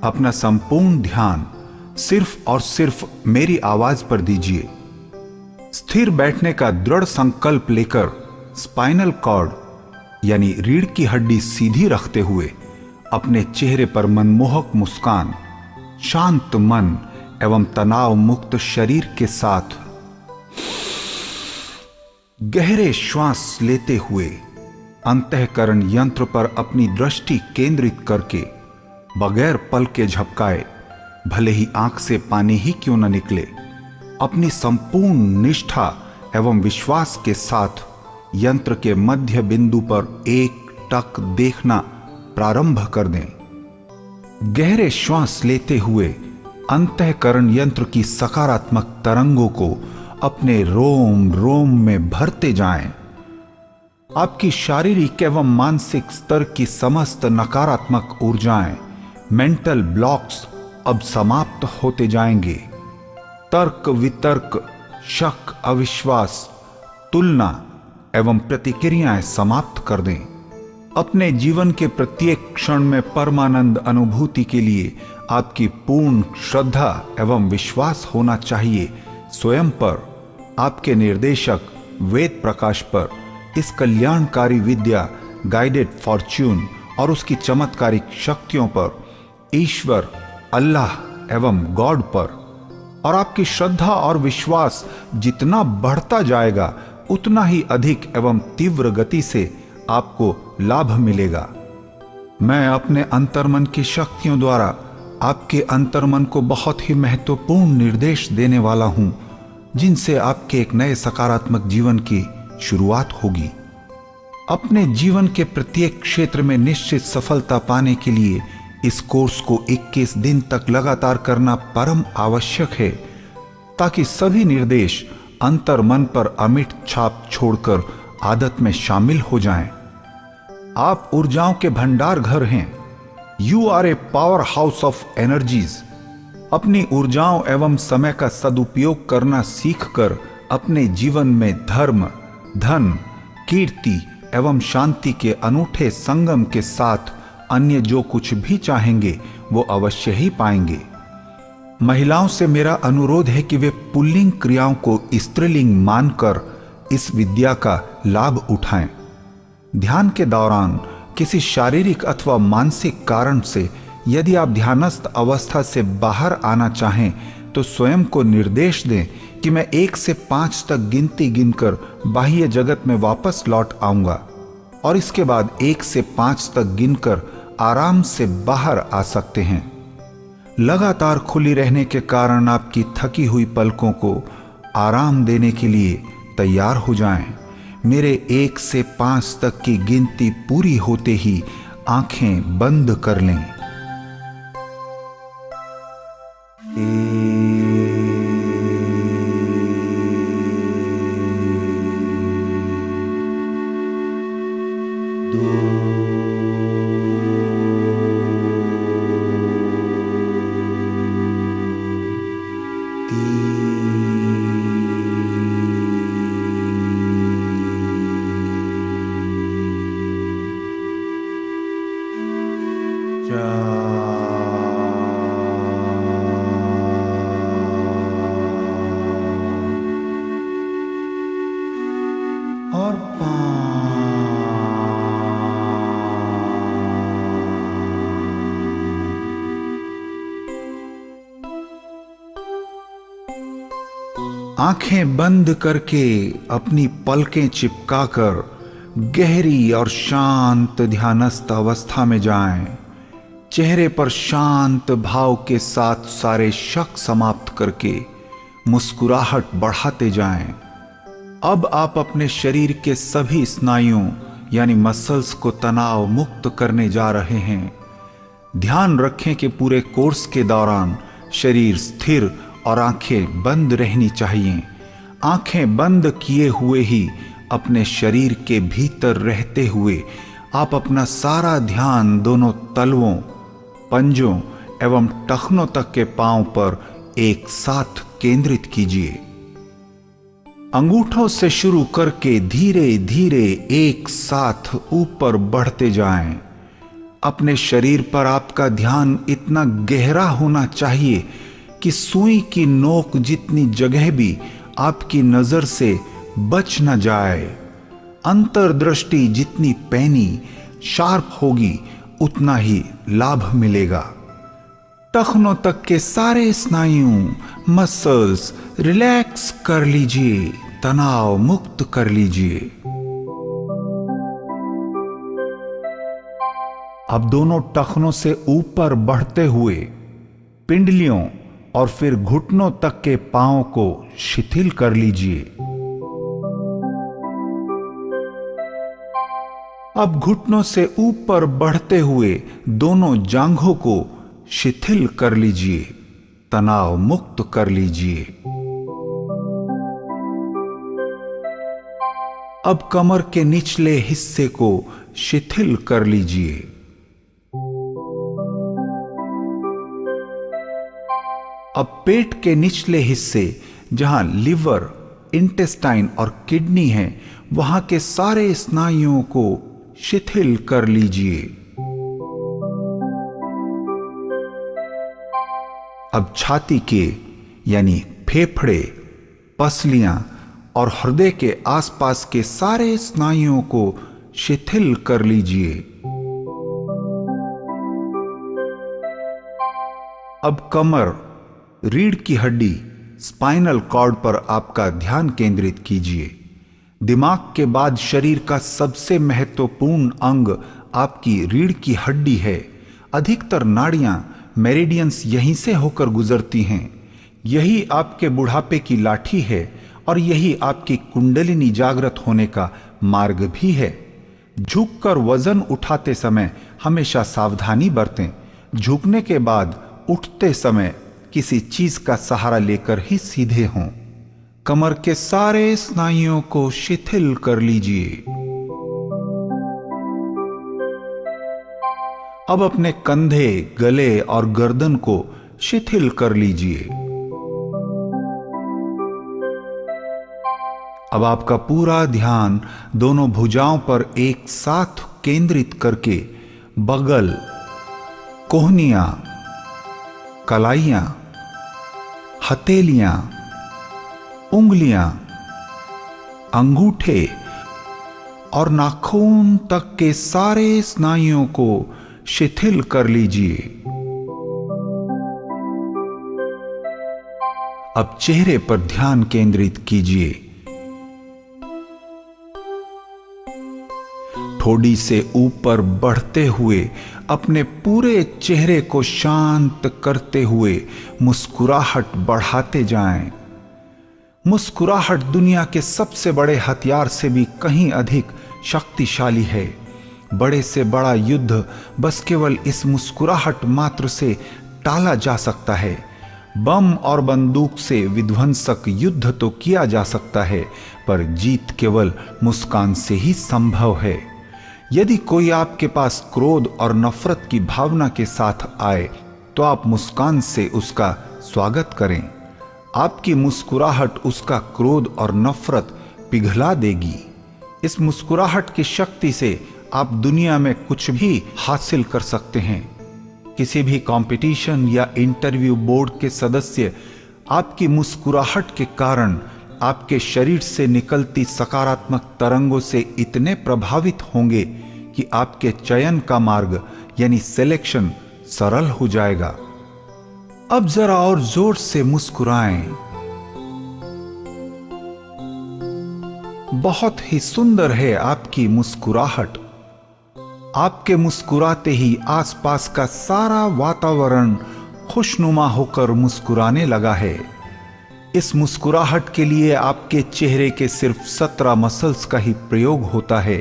अपना संपूर्ण ध्यान सिर्फ और सिर्फ मेरी आवाज पर दीजिए। स्थिर बैठने का दृढ़ संकल्प लेकर स्पाइनल कॉर्ड यानी रीढ़ की हड्डी सीधी रखते हुए अपने चेहरे पर मनमोहक मुस्कान, शांत मन एवं तनाव मुक्त शरीर के साथ गहरे श्वास लेते हुए अंतःकरण यंत्र पर अपनी दृष्टि केंद्रित करके बगैर पल के झपकाए, भले ही आंख से पानी ही क्यों न निकले, अपनी संपूर्ण निष्ठा एवं विश्वास के साथ यंत्र के मध्य बिंदु पर एक टक देखना प्रारंभ कर दें। गहरे श्वास लेते हुए अंतःकरण यंत्र की सकारात्मक तरंगों को अपने रोम रोम में भरते जाएं। आपकी शारीरिक एवं मानसिक स्तर की समस्त नकारात्मक ऊर्जाएं, मेंटल ब्लॉक्स अब समाप्त होते जाएंगे। तर्क वितर्क, शक अविश्वास, तुलना एवं प्रतिक्रियाएं समाप्त कर दें। अपने जीवन के प्रत्येक क्षण में परमानंद अनुभूति के लिए आपकी पूर्ण श्रद्धा एवं विश्वास होना चाहिए स्वयं पर, आपके निर्देशक वेद प्रकाश पर, इस कल्याणकारी विद्या गाइडेड फॉर्च्यून और उसकी चमत्कारिक शक्तियों पर, ईश्वर अल्लाह एवं गॉड पर। और आपकी श्रद्धा और विश्वास जितना बढ़ता जाएगा उतना ही अधिक एवं तीव्र गति से आपको लाभ मिलेगा। मैं अपने अंतर्मन की शक्तियों द्वारा आपके अंतर्मन को बहुत ही महत्वपूर्ण निर्देश देने वाला हूं, जिनसे आपके एक नए सकारात्मक जीवन की शुरुआत होगी। अपने जीवन के प्रत्येक क्षेत्र में निश्चित सफलता पाने के लिए इस कोर्स को 21 दिन तक लगातार करना परम आवश्यक है, ताकि सभी निर्देश अंतर्मन पर अमिट छाप छोड़कर आदत में शामिल हो जाएं। आप ऊर्जाओं के भंडार घर हैं। You are a power house of energies. अपनी ऊर्जाओं एवं समय का सदुपयोग करना सीखकर अपने जीवन में धर्म, धन, कीर्ति एवं शांति के अनूठे संगम के साथ अन्य जो कुछ भी चाहेंगे वो अवश्य ही पाएंगे। महिलाओं से मेरा अनुरोध है कि वे पुल्लिंग क्रियाओं को स्त्रीलिंग मानकर इस विद्या का लाभ उठाएं। ध्यान के दौरान किसी शारीरिक अथवा मानसिक कारण से यदि आप ध्यानस्थ अवस्था से बाहर आना चाहें तो स्वयं को निर्देश दें कि मैं 1 से 5 तक गिनती गिनकर बाह्य जगत में वापस लौट आऊंगा, और इसके बाद 1 से 5 तक गिनकर आराम से बाहर आ सकते हैं। लगातार खुली रहने के कारण आपकी थकी हुई पलकों को आराम देने के लिए तैयार हो जाएं। मेरे 1 से 5 तक की गिनती पूरी होते ही आंखें बंद कर लें। 5 आंखें बंद करके अपनी पलकें चिपकाकर गहरी और शांत ध्यानस्थ अवस्था में जाएं। चेहरे पर शांत भाव के साथ सारे शक समाप्त करके मुस्कुराहट बढ़ाते जाएं। अब आप अपने शरीर के सभी स्नायुओं यानी मसल्स को तनाव मुक्त करने जा रहे हैं। ध्यान रखें कि पूरे कोर्स के दौरान शरीर स्थिर और आंखें बंद रहनी चाहिए। आंखें बंद किए हुए ही अपने शरीर के भीतर रहते हुए आप अपना सारा ध्यान दोनों तलवों, पंजों एवं टखनों तक के पांव पर एक साथ केंद्रित कीजिए। अंगूठों से शुरू करके धीरे धीरे एक साथ ऊपर बढ़ते जाएं। अपने शरीर पर आपका ध्यान इतना गहरा होना चाहिए कि सुई की नोक जितनी जगह भी आपकी नजर से बच न जाए। अंतर्दृष्टि जितनी पैनी शार्प होगी उतना ही लाभ मिलेगा। टखनों तक के सारे स्नायु मसल्स रिलैक्स कर लीजिए, तनाव मुक्त कर लीजिए। अब दोनों टखनों से ऊपर बढ़ते हुए पिंडलियों और फिर घुटनों तक के पांव को शिथिल कर लीजिए। अब घुटनों से ऊपर बढ़ते हुए दोनों जांघों को शिथिल कर लीजिए, तनाव मुक्त कर लीजिए। अब कमर के निचले हिस्से को शिथिल कर लीजिए। अब पेट के निचले हिस्से जहां लिवर, इंटेस्टाइन और किडनी है, वहां के सारे स्नायुओं को शिथिल कर लीजिए। अब छाती के यानी फेफड़े, पसलियां और हृदय के आसपास के सारे स्नायुओं को शिथिल कर लीजिए। अब कमर, रीढ़ की हड्डी, स्पाइनल कॉर्ड पर आपका ध्यान केंद्रित कीजिए। दिमाग के बाद शरीर का सबसे महत्वपूर्ण अंग आपकी रीढ़ की हड्डी है। अधिकतर नाड़ियां, मेरिडियंस यहीं से होकर गुजरती हैं। यही आपके बुढ़ापे की लाठी है और यही आपकी कुंडलिनी जागृत होने का मार्ग भी है। झुककर वजन उठाते समय हमेशा सावधानी बरतें। झुकने के बाद उठते समय किसी चीज का सहारा लेकर ही सीधे हों। कमर के सारे स्नायुओं को शिथिल कर लीजिए। अब अपने कंधे, गले और गर्दन को शिथिल कर लीजिए। अब आपका पूरा ध्यान दोनों भुजाओं पर एक साथ केंद्रित करके बगल, कोहनियां, कलाइयां, हथेलियां, उंगलियां, अंगूठे और नाखून तक के सारे स्नायुओं को शिथिल कर लीजिए। अब चेहरे पर ध्यान केंद्रित कीजिए। ठोड़ी से ऊपर बढ़ते हुए अपने पूरे चेहरे को शांत करते हुए मुस्कुराहट बढ़ाते जाएं। मुस्कुराहट दुनिया के सबसे बड़े हथियार से भी कहीं अधिक शक्तिशाली है। बड़े से बड़ा युद्ध बस केवल इस मुस्कुराहट मात्र से टाला जा सकता है। बम और बंदूक से विध्वंसक युद्ध तो किया जा सकता है, पर जीत केवल मुस्कान से ही संभव है। यदि कोई आपके पास क्रोध और नफरत की भावना के साथ आए तो आप मुस्कान से उसका स्वागत करें। आपकी मुस्कुराहट उसका क्रोध और नफरत पिघला देगी। इस मुस्कुराहट की शक्ति से आप दुनिया में कुछ भी हासिल कर सकते हैं। किसी भी कंपटीशन या इंटरव्यू बोर्ड के सदस्य आपकी मुस्कुराहट के कारण आपके शरीर से निकलती सकारात्मक तरंगों से इतने प्रभावित होंगे कि आपके चयन का मार्ग यानी सिलेक्शन सरल हो जाएगा। अब जरा और जोर से मुस्कुराएं। बहुत ही सुंदर है आपकी मुस्कुराहट। आपके मुस्कुराते ही आसपास का सारा वातावरण खुशनुमा होकर मुस्कुराने लगा है। इस मुस्कुराहट के लिए आपके चेहरे के सिर्फ 17 मसल्स का ही प्रयोग होता है,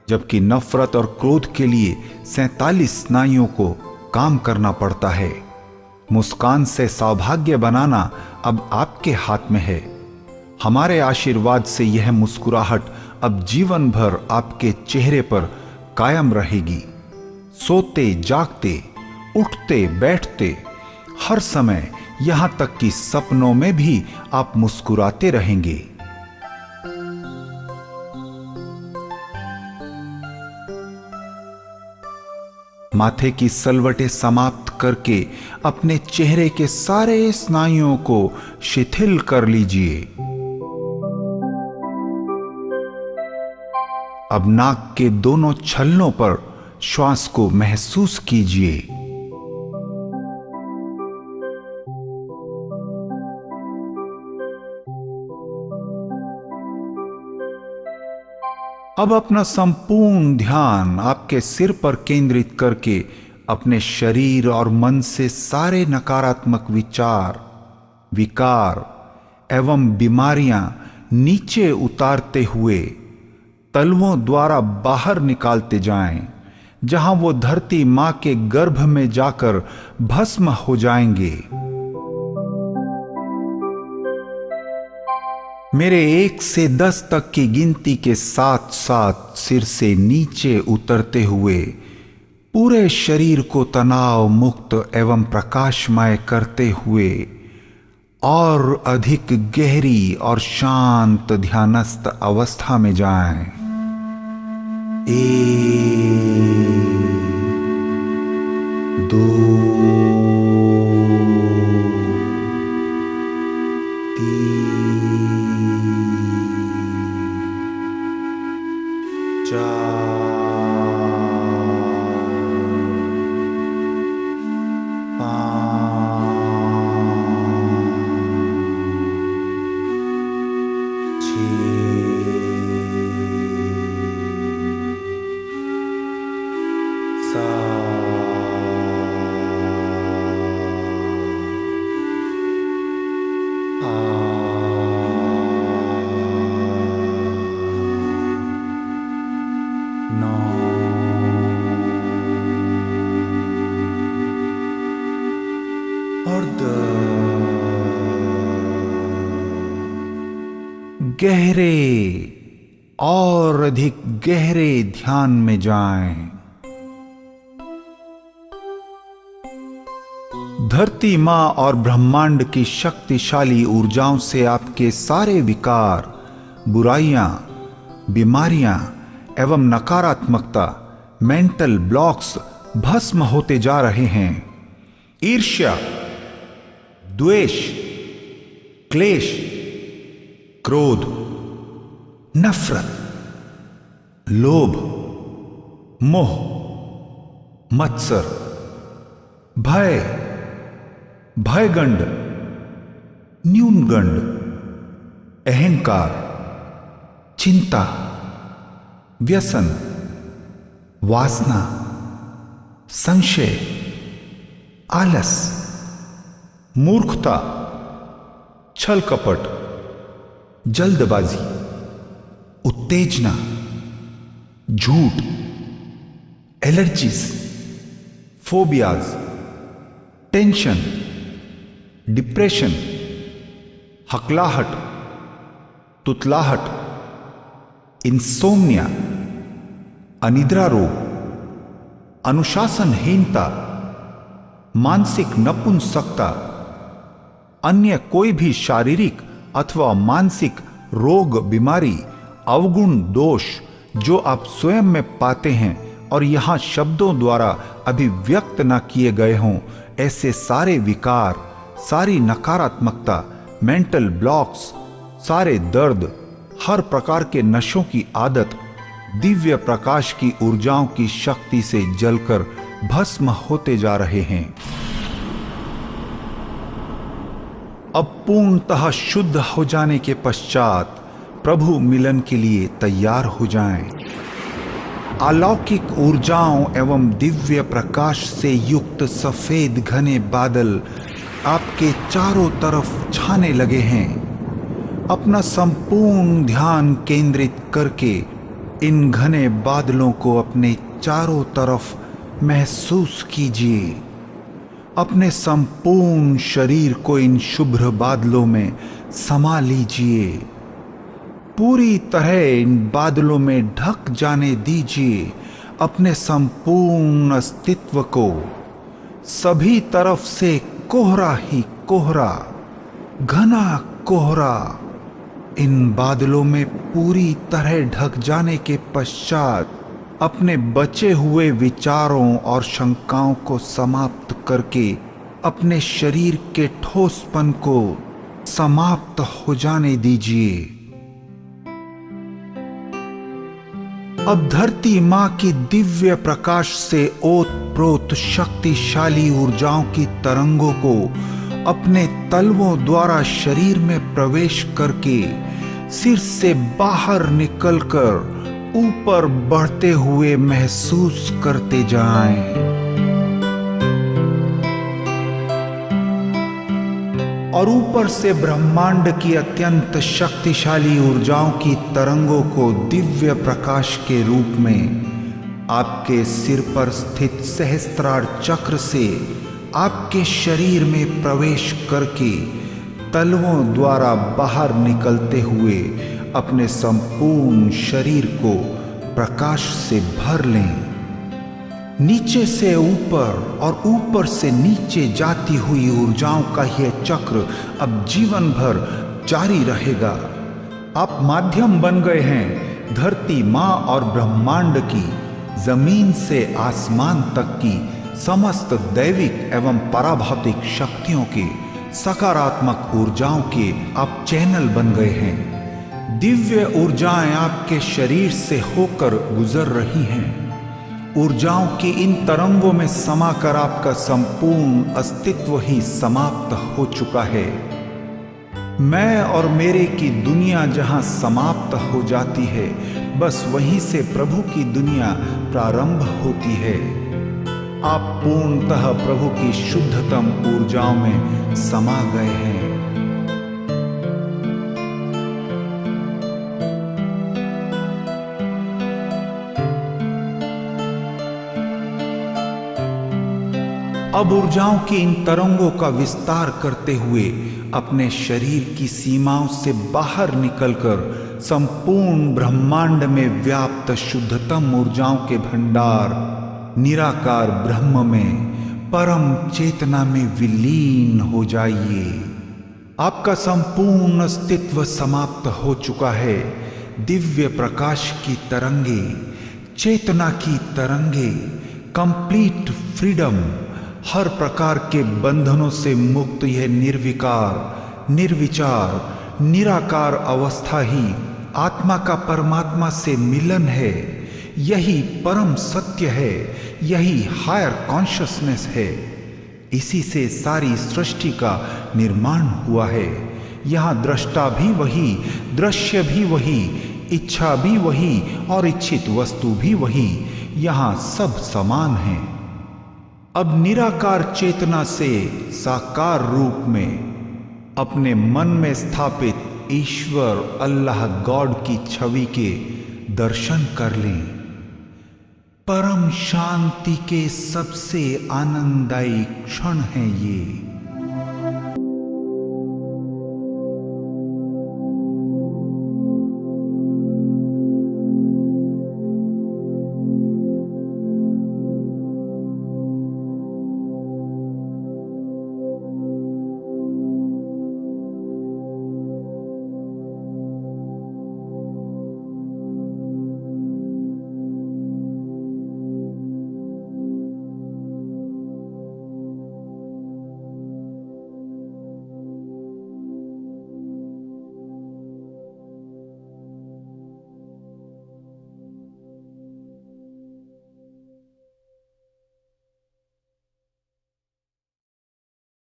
जबकि नफरत और क्रोध के लिए 47 स्नायुओं को काम करना पड़ता है। मुस्कान से सौभाग्य बनाना अब आपके हाथ में है। हमारे आशीर्वाद से यह मुस्कुराहट अब जीवन भर आपके चेहरे पर कायम रहेगी। सोते जागते, उठते बैठते, हर समय, यहां तक कि सपनों में भी आप मुस्कुराते रहेंगे। माथे की सलवटें समाप्त करके अपने चेहरे के सारे स्नायुओं को शिथिल कर लीजिए। अब नाक के दोनों छल्लों पर श्वास को महसूस कीजिए। अब अपना संपूर्ण ध्यान आपके सिर पर केंद्रित करके अपने शरीर और मन से सारे नकारात्मक विचार, विकार एवं बीमारियां नीचे उतारते हुए तलवों द्वारा बाहर निकालते जाएं, जहां वो धरती मां के गर्भ में जाकर भस्म हो जाएंगे। मेरे 1 से 10 तक की गिनती के साथ साथ सिर से नीचे उतरते हुए पूरे शरीर को तनाव मुक्त एवं प्रकाशमय करते हुए और अधिक गहरी और शांत ध्यानस्थ अवस्था में जाएं। 1 2 गहरे और अधिक गहरे ध्यान में जाएं। धरती मां और ब्रह्मांड की शक्तिशाली ऊर्जाओं से आपके सारे विकार, बुराइयां, बीमारियां एवं नकारात्मकता, मेंटल ब्लॉक्स भस्म होते जा रहे हैं। ईर्ष्या, द्वेष, क्लेश, क्रोध, नफरत, लोभ, मोह, मत्सर, भय, भयगंड, न्यूनगंड, अहंकार, चिंता, व्यसन, वासना, संशय, आलस, मूर्खता, छल कपट, जल्दबाजी, उत्तेजना, झूठ, एलर्जीज, फोबियाज, टेंशन, डिप्रेशन, हकलाहट, तुतलाहट, इंसोम्निया, अनिद्रा रोग, अनुशासनहीनता, मानसिक नपुंसकता, अन्य कोई भी शारीरिक अथवा मानसिक रोग, बीमारी, अवगुण, दोष जो आप स्वयं में पाते हैं और यहां शब्दों द्वारा अभिव्यक्त न किए गए हों, ऐसे सारे विकार, सारी नकारात्मकता, मेंटल ब्लॉक्स, सारे दर्द, हर प्रकार के नशों की आदत दिव्य प्रकाश की ऊर्जाओं की शक्ति से जलकर भस्म होते जा रहे हैं। अब पूर्णतः शुद्ध हो जाने के पश्चात प्रभु मिलन के लिए तैयार हो जाएं। अलौकिक ऊर्जाओं एवं दिव्य प्रकाश से युक्त सफेद घने बादल आपके चारों तरफ छाने लगे हैं। अपना संपूर्ण ध्यान केंद्रित करके इन घने बादलों को अपने चारों तरफ महसूस कीजिए। अपने संपूर्ण शरीर को इन शुभ्र बादलों में समा लीजिए। पूरी तरह इन बादलों में ढक जाने दीजिए अपने संपूर्ण अस्तित्व को। सभी तरफ से कोहरा ही कोहरा, घना कोहरा इन बादलों में पूरी तरह ढक जाने के पश्चात अपने बचे हुए विचारों और शंकाओं को समाप्त करके अपने शरीर के ठोसपन को समाप्त हो जाने दीजिए। अब धरती मां की दिव्य प्रकाश से ओतप्रोत शक्तिशाली ऊर्जाओं की तरंगों को अपने तलवों द्वारा शरीर में प्रवेश करके सिर से बाहर निकलकर ऊपर बढ़ते हुए महसूस करते जाएं। और ऊपर से ब्रह्मांड की अत्यंत शक्तिशाली ऊर्जाओं की तरंगों को दिव्य प्रकाश के रूप में आपके सिर पर स्थित सहस्त्रार चक्र से आपके शरीर में प्रवेश करके तलवों द्वारा बाहर निकलते हुए अपने संपूर्ण शरीर को प्रकाश से भर लें। नीचे से ऊपर और ऊपर से नीचे जाती हुई ऊर्जाओं का यह चक्र अब जीवन भर जारी रहेगा। आप माध्यम बन गए हैं धरती मां और ब्रह्मांड की, जमीन से आसमान तक की समस्त दैविक एवं पराभौतिक शक्तियों के सकारात्मक ऊर्जाओं के आप चैनल बन गए हैं। दिव्य ऊर्जाएं आपके शरीर से होकर गुजर रही हैं। ऊर्जाओं की इन तरंगों में समाकर आपका संपूर्ण अस्तित्व ही समाप्त हो चुका है। मैं और मेरे की दुनिया जहां समाप्त हो जाती है, बस वहीं से प्रभु की दुनिया प्रारंभ होती है। आप पूर्णतः प्रभु की शुद्धतम ऊर्जाओं में समा गए हैं। अब ऊर्जाओं की इन तरंगों का विस्तार करते हुए अपने शरीर की सीमाओं से बाहर निकलकर संपूर्ण ब्रह्मांड में व्याप्त शुद्धतम ऊर्जाओं के भंडार निराकार ब्रह्म में परम चेतना में विलीन हो जाइए। आपका संपूर्ण अस्तित्व समाप्त हो चुका है। दिव्य प्रकाश की तरंगे, चेतना की तरंगे, कंप्लीट फ्रीडम, हर प्रकार के बंधनों से मुक्त यह निर्विकार, निर्विचार, निराकार अवस्था ही आत्मा का परमात्मा से मिलन है। यही परम सत्य है, यही हायर कॉन्शसनेस है। इसी से सारी सृष्टि का निर्माण हुआ है। यहाँ दृष्टा भी वही, दृश्य भी वही, इच्छा भी वही और इच्छित वस्तु भी वही। यहाँ सब समान है। अब निराकार चेतना से साकार रूप में अपने मन में स्थापित ईश्वर अल्लाह गॉड की छवि के दर्शन कर लें। परम शांति के सबसे आनंददायी क्षण हैं ये।